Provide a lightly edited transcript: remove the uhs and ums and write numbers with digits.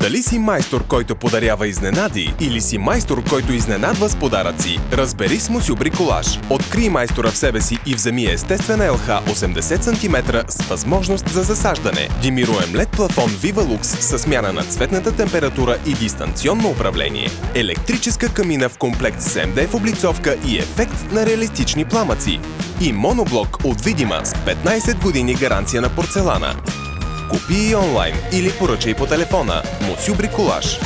Дали си майстор, който подарява изненади, или си майстор, който изненадва с подаръци? Разбери с Мусю Бриколаж. Открий майстора в себе си и вземи естествена ЛХ 80 см с възможност за засаждане. Димируем LED плафон VivaLux с смяна на цветната температура и дистанционно управление. Електрическа камина в комплект с МДФ облицовка и ефект на реалистични пламъци. И моноблок от видима с 15 години гаранция на порцелана. Купи и онлайн или поръчай по телефона. Мусю Бриколаж.